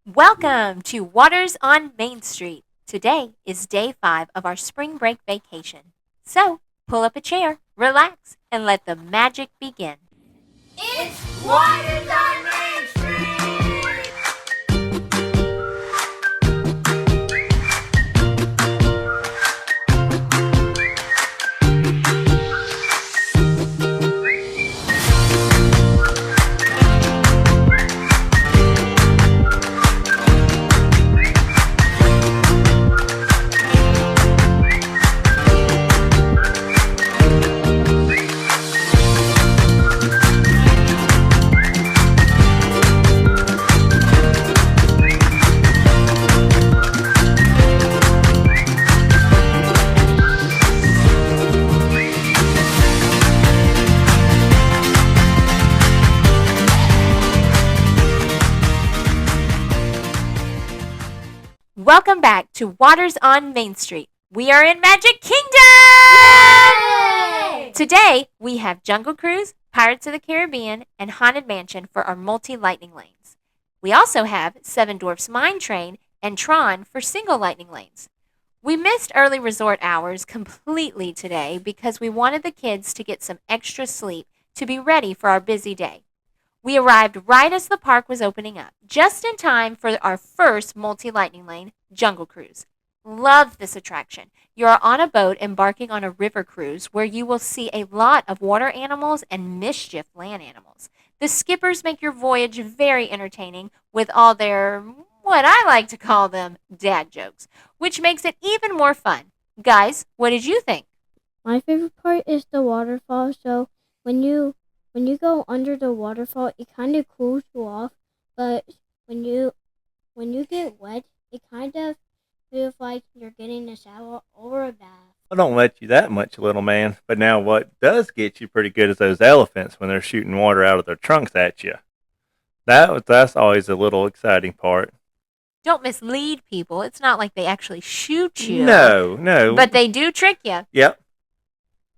Welcome to Waters on Main Street. Today is day 5 of our spring break vacation. So, pull up a chair, relax, and let the magic begin. It's Waters on Main Street! Welcome back to Waters on Main Street. We are in Magic Kingdom! Yay! Today, we have Jungle Cruise, Pirates of the Caribbean, and Haunted Mansion for our multi-lightning lanes. We also have Seven Dwarfs Mine Train and Tron for single lightning lanes. We missed early resort hours completely today because we wanted the kids to get some extra sleep to be ready for our busy day. We arrived right as the park was opening up, just in time for our first multi-lightning lane, Jungle Cruise. Love this attraction. You are on a boat embarking on a river cruise where you will see a lot of water animals and mischief land animals. The skippers make your voyage very entertaining with all their, what I like to call them, dad jokes, which makes it even more fun. Guys, what did you think? My favorite part is the waterfall. So when you go under the waterfall, it kind of cools you off. But when you get wet, it kind of feels like you're getting a shower or a bath. I don't let you that much, little man. But now what does get you pretty good is those elephants when they're shooting water out of their trunks at you. That's always a little exciting part. Don't mislead people. It's not like they actually shoot you. No. But they do trick you. Yep.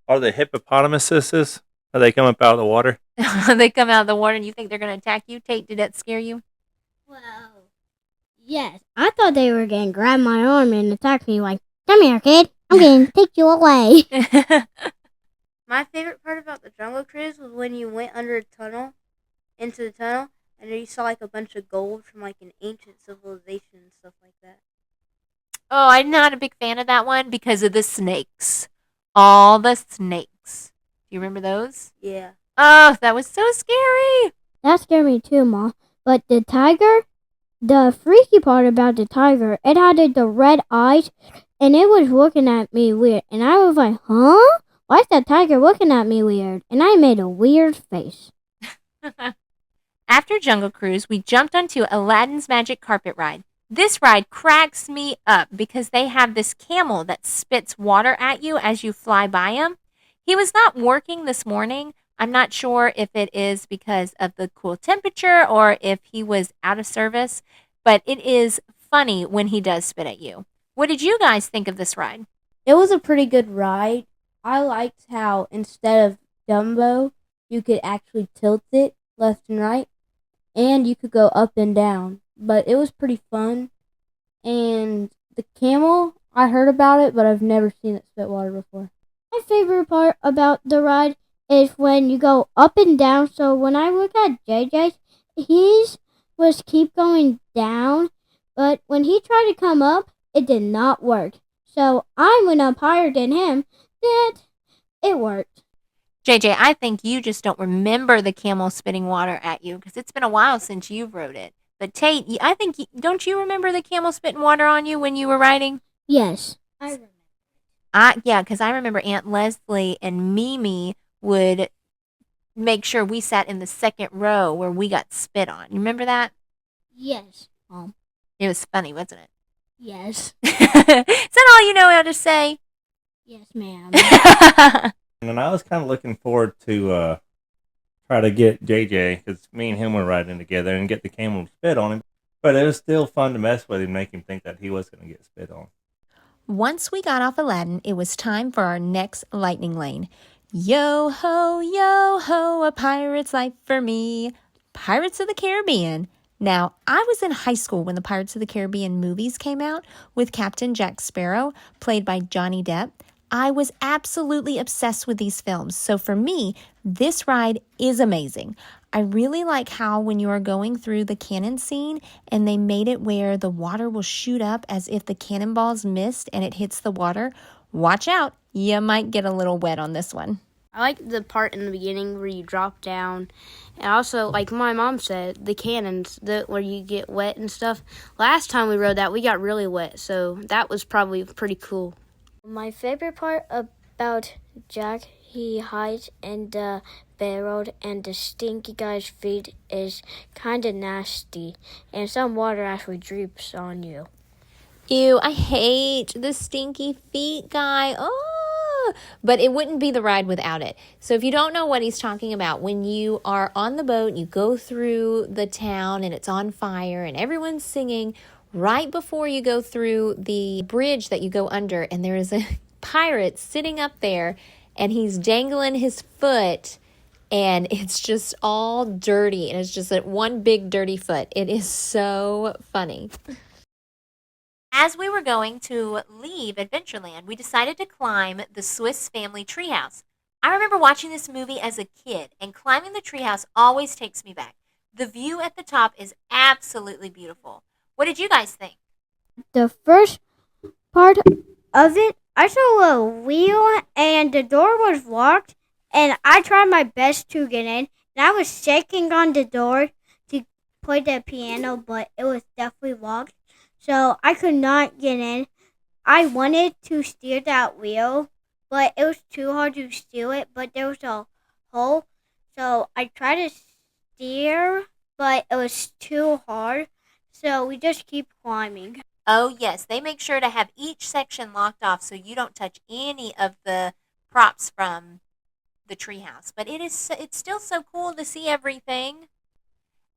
Are they hippopotamuses? Are they come up out of the water? They come out of the water and you think they're going to attack you? Tate, did that scare you? Well, yes. I thought they were going to grab my arm and attack me like, come here, kid. I'm going to take you away. My favorite part about the Jungle Cruise was when you went under a tunnel, into the tunnel, and then you saw like a bunch of gold from like an ancient civilization and stuff like that. Oh, I'm not a big fan of that one because of the snakes. All the snakes. Do you remember those? Yeah. Oh, that was so scary. That scared me too, Ma. But the tiger, the freaky part about the tiger, it had the red eyes, and it was looking at me weird. And I was like, huh? Why is that tiger looking at me weird? And I made a weird face. After Jungle Cruise, we jumped onto Aladdin's Magic Carpet Ride. This ride cracks me up because they have this camel that spits water at you as you fly by him. He was not working this morning. I'm not sure if it is because of the cool temperature or if he was out of service, but it is funny when he does spit at you. What did you guys think of this ride? It was a pretty good ride. I liked how instead of Dumbo, you could actually tilt it left and right, and you could go up and down. But it was pretty fun. And the camel, I heard about it, but I've never seen it spit water before. My favorite part about the ride is when you go up and down. So when I look at JJ's, his was keep going down, but when he tried to come up, it did not work. So I went up higher than him. That it worked. JJ, I think you just don't remember the camel spitting water at you because it's been a while since you've rode it. But Tate, I think, don't you remember the camel spitting water on you when you were riding? Yes, I remember. Yeah, because I remember Aunt Leslie and Mimi would make sure we sat in the second row where we got spit on. You remember that? Yes, It was funny, wasn't it? yes, Is that all you know how to say? yes, ma'am. And I was kind of looking forward to try to get JJ, because me and him were riding together, and get the camel to spit on him. But it was still fun to mess with him, make him think that he was going to get spit on. Once we got off Aladdin, it was time for our next lightning lane. Yo ho, a pirate's life for me. Pirates of the Caribbean. Now, I was in high school when the Pirates of the Caribbean movies came out with Captain Jack Sparrow, played by Johnny Depp. I was absolutely obsessed with these films. So for me, this ride is amazing. I really like how when you are going through the cannon scene and they made it where the water will shoot up as if the cannonballs missed and it hits the water. Watch out, you might get a little wet on this one. I like the part in the beginning where you drop down. And also, like my mom said, the cannons, where you get wet and stuff. Last time we rode that, we got really wet. So that was probably pretty cool. My favorite part about Jack, he hides in the barrel and the stinky guy's feet is kind of nasty. And some water actually drips on you. Ew, I hate the stinky feet guy. Oh, but it wouldn't be the ride without it. So if you don't know what he's talking about, when you are on the boat, you go through the town and it's on fire and everyone's singing right before you go through the bridge that you go under, and there is a pirate sitting up there and he's dangling his foot and it's just all dirty and it's just one big dirty foot. It is so funny. As we were going to leave Adventureland, we decided to climb the Swiss Family Treehouse. I remember watching this movie as a kid, and climbing the treehouse always takes me back. The view at the top is absolutely beautiful. What did you guys think? The first part of it, I saw a wheel and the door was locked, and I tried my best to get in, and I was shaking on the door to play the piano, but it was definitely locked. So I could not get in. I wanted to steer that wheel, but it was too hard to steer it. But there was a hole, so I tried to steer, but it was too hard. So we just keep climbing. Oh, yes, they make sure to have each section locked off so you don't touch any of the props from the treehouse. But it's still so cool to see everything.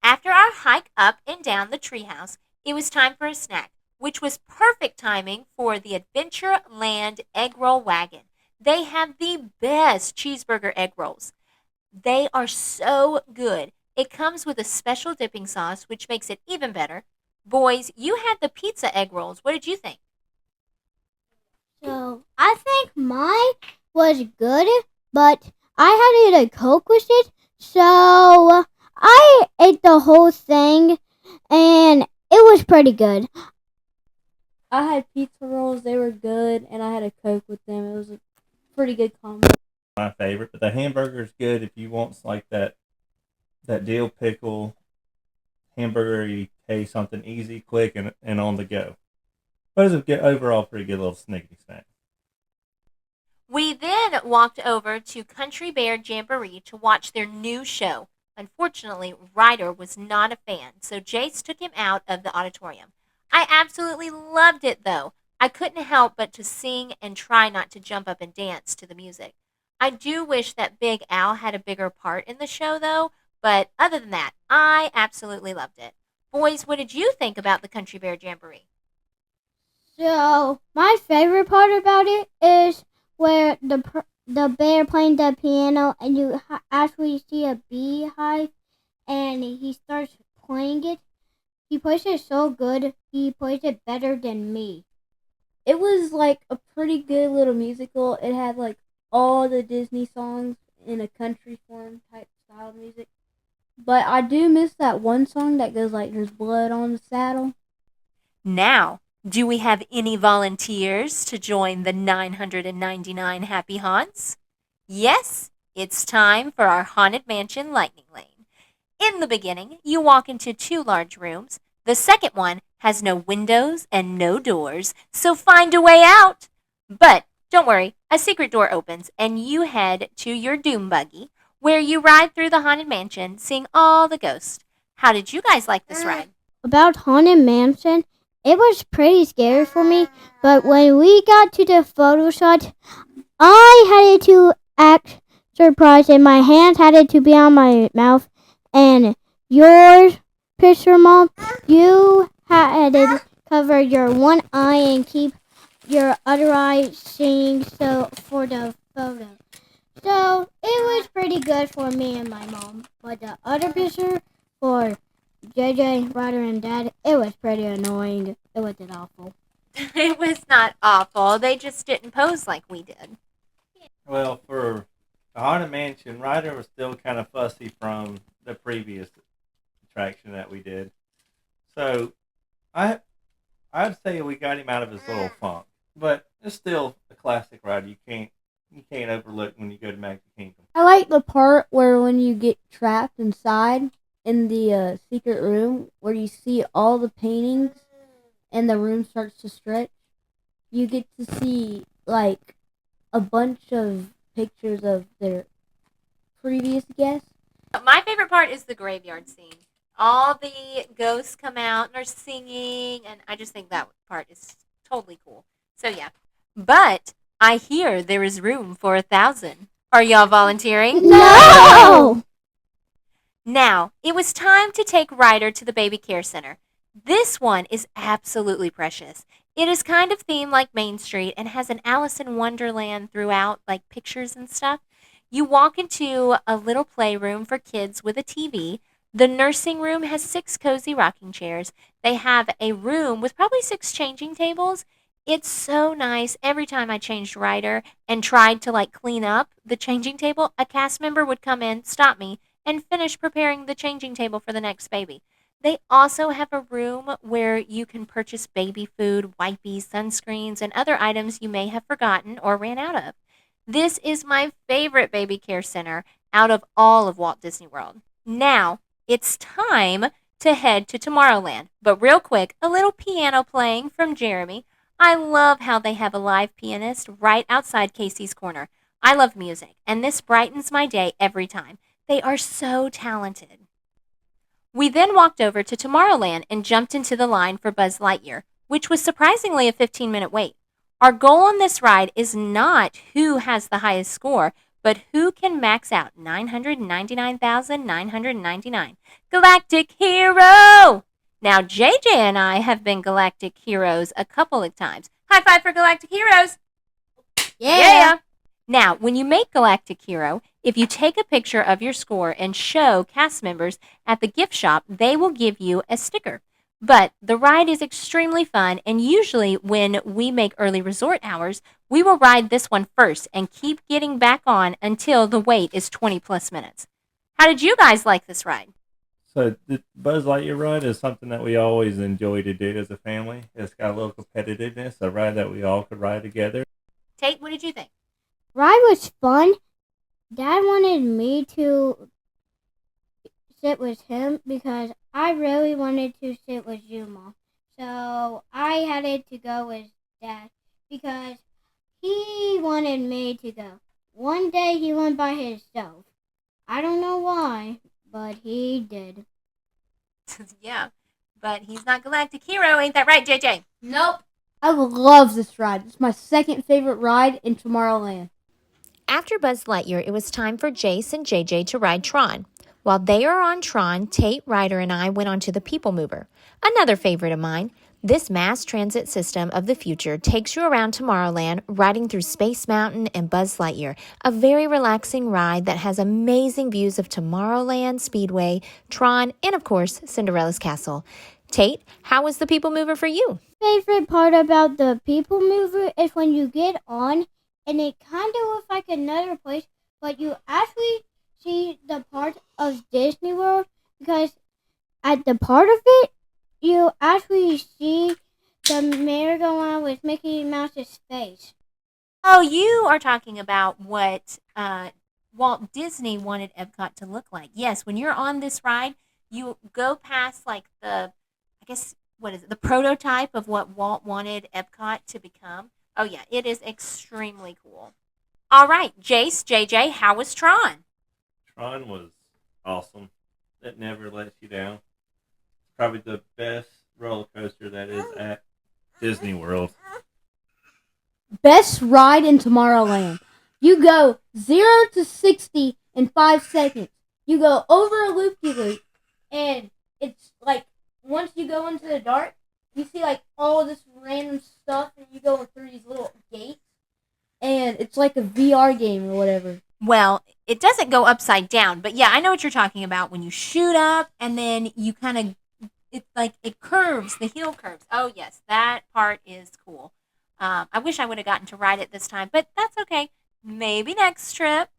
After our hike up and down the treehouse, it was time for a snack, which was perfect timing for the Adventureland Egg Roll Wagon. They have the best cheeseburger egg rolls. They are so good. It comes with a special dipping sauce, which makes it even better. Boys, you had the pizza egg rolls. What did you think? So I think mine was good, but I had a Coke with it, so I ate the whole thing, and it was pretty good. I had pizza rolls, they were good, and I had a Coke with them. It was a pretty good combo. My favorite, but the hamburger is good if you want like that dill pickle hamburger. You taste something easy, quick, and on the go. But it's a overall pretty good little snickety snack. We then walked over to Country Bear Jamboree to watch their new show. Unfortunately, Ryder was not a fan, so Jace took him out of the auditorium. I absolutely loved it, though. I couldn't help but to sing and try not to jump up and dance to the music. I do wish that Big Al had a bigger part in the show, though, but other than that, I absolutely loved it. Boys, what did you think about the Country Bear Jamboree? So my favorite part about it is where the bear playing the piano, and you actually see a beehive, and he starts playing it. He plays it so good. He plays it better than me. It was like a pretty good little musical. It had like all the Disney songs in a country form type style music. But I do miss that one song that goes like, "There's blood on the saddle." Now, do we have any volunteers to join the 999 Happy Haunts? Yes, it's time for our Haunted Mansion Lightning Lane. In the beginning, you walk into 2 large rooms. The second one has no windows and no doors, so find a way out. But don't worry, a secret door opens and you head to your Doom Buggy, where you ride through the Haunted Mansion, seeing all the ghosts. How did you guys like this ride? About Haunted Mansion, it was pretty scary for me, but when we got to the photo shot, I had to act surprised and my hands had to be on my mouth. And yours, picture mom, you had to cover your one eye and keep your other eye seeing so for the photo. So it was pretty good for me and my mom. But the other picture for JJ, Ryder, and Dad, it was pretty annoying. It wasn't awful. It was not awful. They just didn't pose like we did. Well, for the Haunted Mansion, Ryder was still kind of fussy from the previous attraction that we did. So, I'd say we got him out of his little funk. But it's still a classic ride. You can't overlook when you go to Magic Kingdom. I like the part where when you get trapped inside in the secret room where you see all the paintings and the room starts to stretch. You get to see like a bunch of pictures of their previous guests. My favorite part is the graveyard scene. All the ghosts come out and are singing, and I just think that part is totally cool. So yeah. But I hear there is room for 1,000. Are y'all volunteering? No! Now, it was time to take Ryder to the baby care center. This one is absolutely precious. It is kind of themed like Main Street and has an Alice in Wonderland throughout, like pictures and stuff. You walk into a little playroom for kids with a TV. The nursing room has 6 cozy rocking chairs. They have a room with probably 6 changing tables. It's so nice. Every time I changed Ryder and tried to like clean up the changing table, a cast member would come in, stop me, and finish preparing the changing table for the next baby. They also have a room where you can purchase baby food, wipes, sunscreens, and other items you may have forgotten or ran out of. This is my favorite baby care center out of all of Walt Disney World. Now, it's time to head to Tomorrowland. But real quick, a little piano playing from Jeremy. I love how they have a live pianist right outside Casey's Corner. I love music, and this brightens my day every time. They are so talented. We then walked over to Tomorrowland and jumped into the line for Buzz Lightyear, which was surprisingly a 15-minute wait. Our goal on this ride is not who has the highest score, but who can max out 999,999. Galactic Hero! Now, JJ and I have been Galactic Heroes a couple of times. High five for Galactic Heroes! Yeah! Now, when you make Galactic Hero, if you take a picture of your score and show cast members at the gift shop, they will give you a sticker. But the ride is extremely fun, and usually when we make early resort hours, we will ride this one first and keep getting back on until the wait is 20 plus minutes. How did you guys like this ride? So the Buzz Lightyear ride is something that we always enjoy to do as a family. It's got a little competitiveness, a ride that we all could ride together. Tate, what did you think? Ride was fun. Dad wanted me to sit with him because I really wanted to sit with Zuma. So I had to go with Dad because he wanted me to go. One day he went by himself. I don't know why, but he did. Yeah, but he's not Galactic Hero, ain't that right, JJ? Nope. I love this ride. It's my second favorite ride in Tomorrowland. After Buzz Lightyear, it was time for Jace and JJ to ride Tron. While they are on Tron, Tate, Ryder, and I went onto the People Mover. Another favorite of mine. This mass transit system of the future takes you around Tomorrowland, riding through Space Mountain and Buzz Lightyear, a very relaxing ride that has amazing views of Tomorrowland, Speedway, Tron, and of course, Cinderella's Castle. Tate, how was the People Mover for you? Favorite part about the People Mover is when you get on and it kind of looks like another place, but you actually see the part of Disney World because at the part of it, you actually see the merry-go-round with Mickey Mouse's face. Oh, you are talking about what Walt Disney wanted Epcot to look like. Yes, when you're on this ride, you go past like the prototype of what Walt wanted Epcot to become. Oh yeah, it is extremely cool. All right, Jace, JJ, how was Tron? Tron was awesome. It never lets you down. Probably the best roller coaster that is at Disney World. Best ride in Tomorrowland. You go 0 to 60 in 5 seconds. You go over a loop-de-loop, and it's like once you go into the dark, you see like all this random stuff, and you go through these little gates, and it's like a VR game or whatever. Well, It doesn't go upside down, but yeah, I know what you're talking about. When you shoot up and then you kind of, it curves, the heel curves. Oh, yes, that part is cool. I wish I would have gotten to ride it this time, but that's okay. Maybe next trip.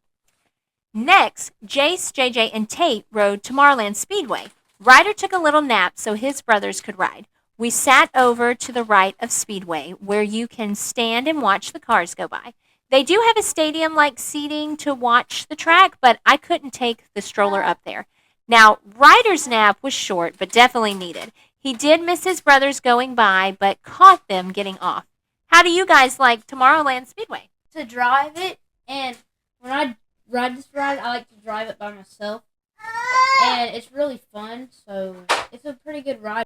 Next, Jace, JJ, and Tate rode Tomorrowland Speedway. Ryder took a little nap so his brothers could ride. We sat over to the right of Speedway, where you can stand and watch the cars go by. They do have a stadium like seating to watch the track, but I couldn't take the stroller up there. Now, Ryder's nap was short, but definitely needed. He did miss his brothers going by, but caught them getting off. How do you guys like Tomorrowland Speedway? To drive it, and when I ride this ride, I like to drive it by myself. And it's really fun, so it's a pretty good ride.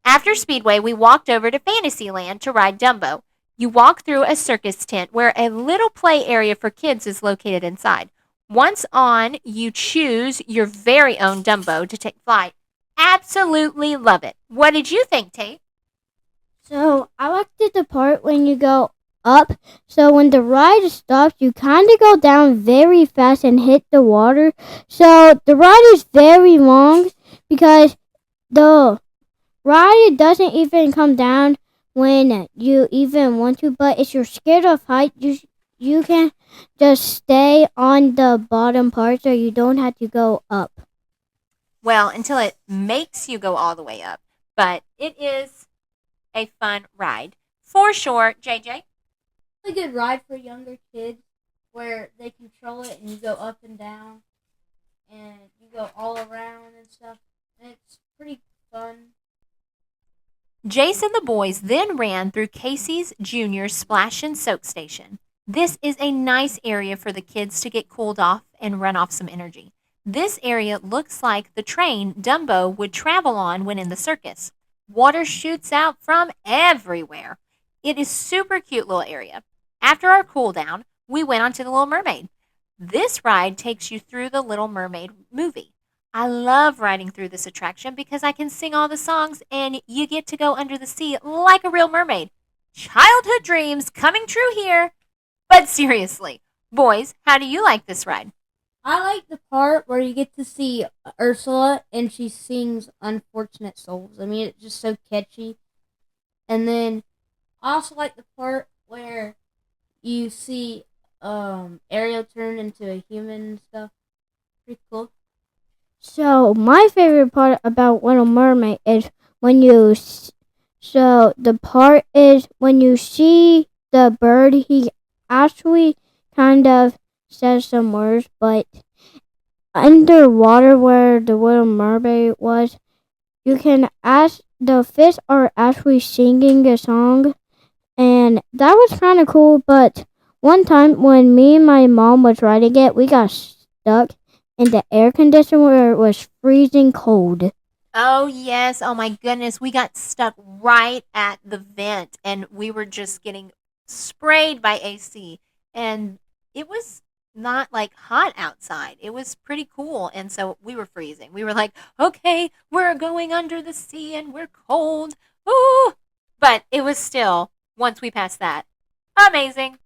After Speedway, we walked over to Fantasyland to ride Dumbo. You walk through a circus tent where a little play area for kids is located inside. Once on, you choose your very own Dumbo to take flight. Absolutely love it. What did you think, Tate? So I liked the part when you go up. So when the ride stops, you kind of go down very fast and hit the water. So the ride is very long because the ride doesn't even come down when you even want to. But if you're scared of height, you can just stay on the bottom part so you don't have to go up. Well, until it makes you go all the way up. But it is a fun ride. For sure, JJ? Really good ride for younger kids where they control it and you go up and down and you go all around and stuff. And it's pretty fun. Jace and the boys then ran through Casey's Jr. Splash and Soak Station. This is a nice area for the kids to get cooled off and run off some energy. This area looks like the train Dumbo would travel on when in the circus. Water shoots out from everywhere. It is super cute little area. After our cool down, we went on to the Little Mermaid. This ride takes you through the Little Mermaid movie. I love riding through this attraction because I can sing all the songs and you get to go under the sea like a real mermaid. Childhood dreams coming true here. But seriously, boys, how do you like this ride? I like the part where you get to see Ursula and she sings Unfortunate Souls. I mean, it's just so catchy. And then I also like the part where you see Ariel turn into a human and stuff. Pretty cool. So my favorite part about Little Mermaid is when you. So the part is when you see the bird. He actually kind of says some words, but underwater where the Little Mermaid was, you can ask the fish are actually singing a song, and that was kind of cool. But one time when me and my mom was riding it, we got stuck in the air conditioner where it was freezing cold. Oh, yes. Oh, my goodness. We got stuck right at the vent and we were just getting sprayed by AC. And it was not like hot outside. It was pretty cool. And so we were freezing. We were like, okay, we're going under the sea and we're cold. Ooh. But it was still, once we passed that, amazing.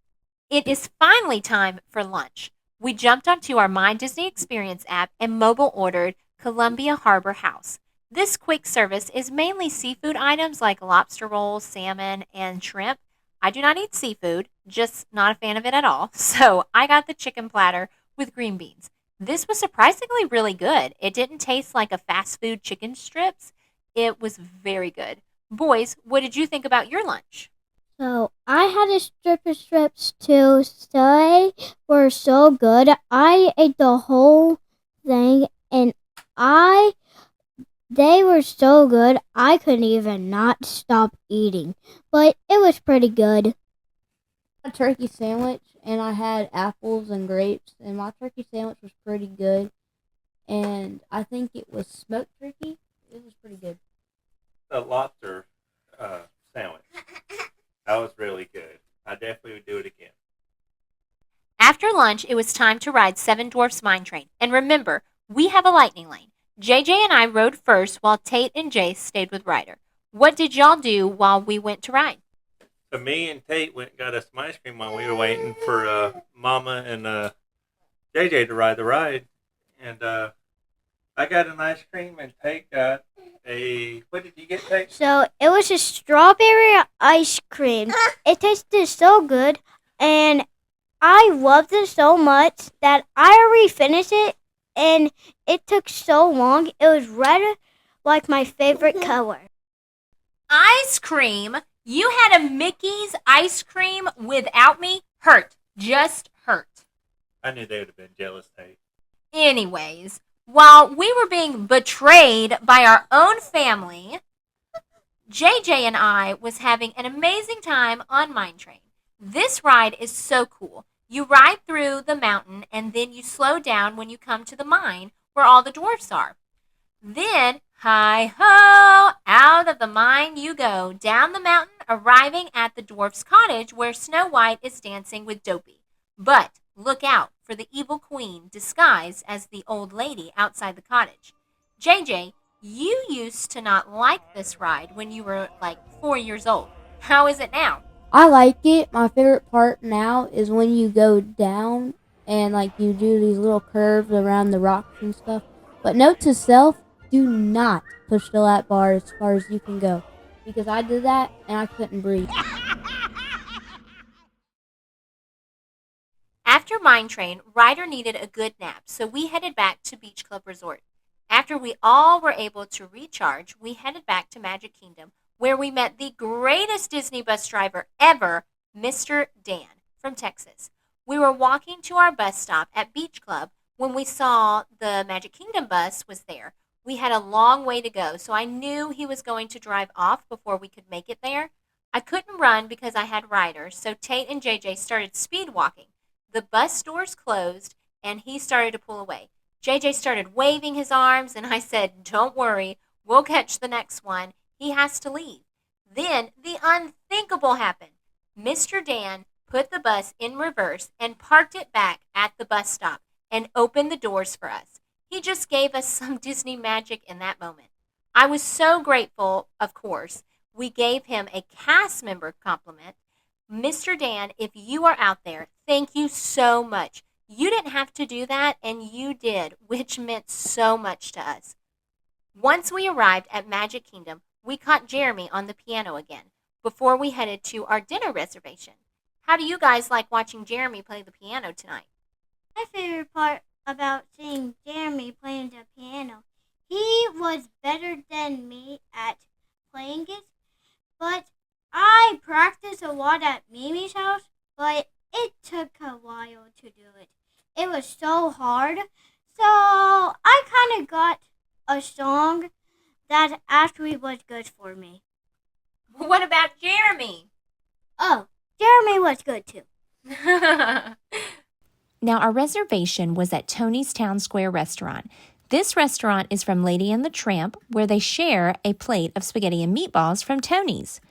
It is finally time for lunch. We jumped onto our My Disney Experience app and mobile ordered Columbia Harbor House. This quick service is mainly seafood items like lobster rolls, salmon, and shrimp. I do not eat seafood, just not a fan of it at all, so I got the chicken platter with green beans. This was surprisingly really good. It didn't taste like a fast food chicken strips. It was very good. Boys, what did you think about your lunch? So I had a strip of strips too. They were so good. I ate the whole thing, and they were so good. I couldn't even not stop eating. But it was pretty good. A turkey sandwich, and I had apples and grapes, and my turkey sandwich was pretty good. And I think it was smoked turkey. It was pretty good. The lobster sandwich. That was really good. I definitely would do it again. After lunch, it was time to ride Seven Dwarfs Mine Train. And remember, we have a lightning lane. JJ and I rode first while Tate and Jace stayed with Ryder. What did y'all do while we went to ride? So me and Tate went and got us some ice cream while we were waiting for Mama and JJ to ride the ride, and I got an ice cream, and Tate got a. What did you get, Tate? So it was a strawberry ice cream. It tasted so good, and I loved it so much that I already finished it, and it took so long. It was red, like my favorite color. Ice cream? You had a Mickey's ice cream without me? Hurt. Just hurt. I knew they would have been jealous, Tate. Anyways, while we were being betrayed by our own family, JJ and I was having an amazing time on Mine Train. This ride is so cool. You ride through the mountain and then you slow down when you come to the mine where all the dwarfs are. Then, hi-ho, out of the mine you go, down the mountain, arriving at the dwarf's cottage where Snow White is dancing with Dopey. But look out for the evil queen disguised as the old lady outside the cottage. JJ, you used to not like this ride when you were like 4 years old. How is it now? I like it. My favorite part now is when you go down and like you do these little curves around the rocks and stuff. But note to self, do not push the lap bar as far as you can go. Because I did that and I couldn't breathe. After Mine Train, Ryder needed a good nap, so we headed back to Beach Club Resort. After we all were able to recharge, we headed back to Magic Kingdom, where we met the greatest Disney bus driver ever, Mr. Dan from Texas. We were walking to our bus stop at Beach Club when we saw the Magic Kingdom bus was there. We had a long way to go, so I knew he was going to drive off before we could make it there. I couldn't run because I had Ryder, so Tate and JJ started speed walking. The bus doors closed, and he started to pull away. JJ started waving his arms, and I said, "Don't worry, we'll catch the next one. He has to leave." Then the unthinkable happened. Mr. Dan put the bus in reverse and parked it back at the bus stop and opened the doors for us. He just gave us some Disney magic in that moment. I was so grateful, of course. We gave him a cast member compliment. Mr. Dan, if you are out there, thank you so much. You didn't have to do that, and you did, which meant so much to us. Once we arrived at Magic Kingdom, we caught Jeremy on the piano again before we headed to our dinner reservation. How do you guys like watching Jeremy play the piano tonight? My favorite part about seeing Jeremy playing the piano, he was better than me at playing it, but I practiced a lot at Mimi's house, but it took a while to do it. It was so hard, so I kind of got a song that actually was good for me. What about Jeremy? Oh, Jeremy was good too. Now, our reservation was at Tony's Town Square restaurant. This restaurant is from Lady and the Tramp, where they share a plate of spaghetti and meatballs from Tony's.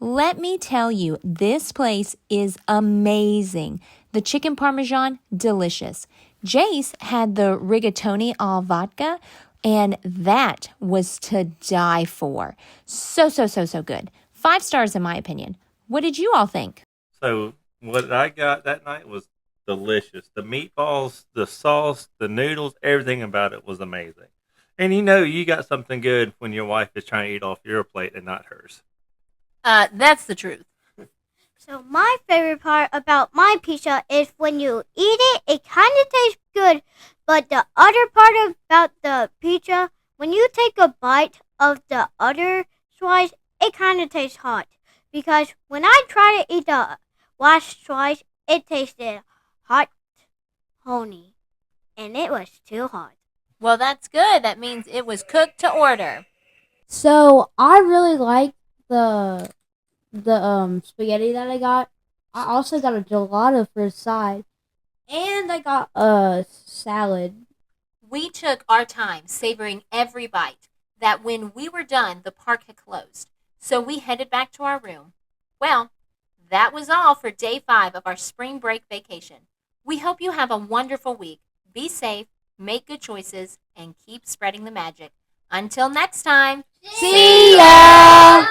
Let me tell you, this place is amazing. The chicken parmesan, delicious. Jace had the rigatoni all vodka, and that was to die for. So good. 5 stars in my opinion. What did you all think? So what I got that night was delicious. The meatballs, the sauce, the noodles, everything about it was amazing. And you know you got something good when your wife is trying to eat off your plate and not hers. That's the truth. So my favorite part about my pizza is when you eat it, it kind of tastes good. But the other part about the pizza, when you take a bite of the other slice, it kind of tastes hot. Because when I tried to eat the last slice, it tasted hot honey. And it was too hot. Well, that's good. That means it was cooked to order. So I really like the spaghetti that I got. I also got a gelato for a side. And I got a salad. We took our time savoring every bite, that when we were done, the park had closed. So we headed back to our room. Well, that was all for day 5 of our spring break vacation. We hope you have a wonderful week. Be safe, make good choices, and keep spreading the magic. Until next time, See ya!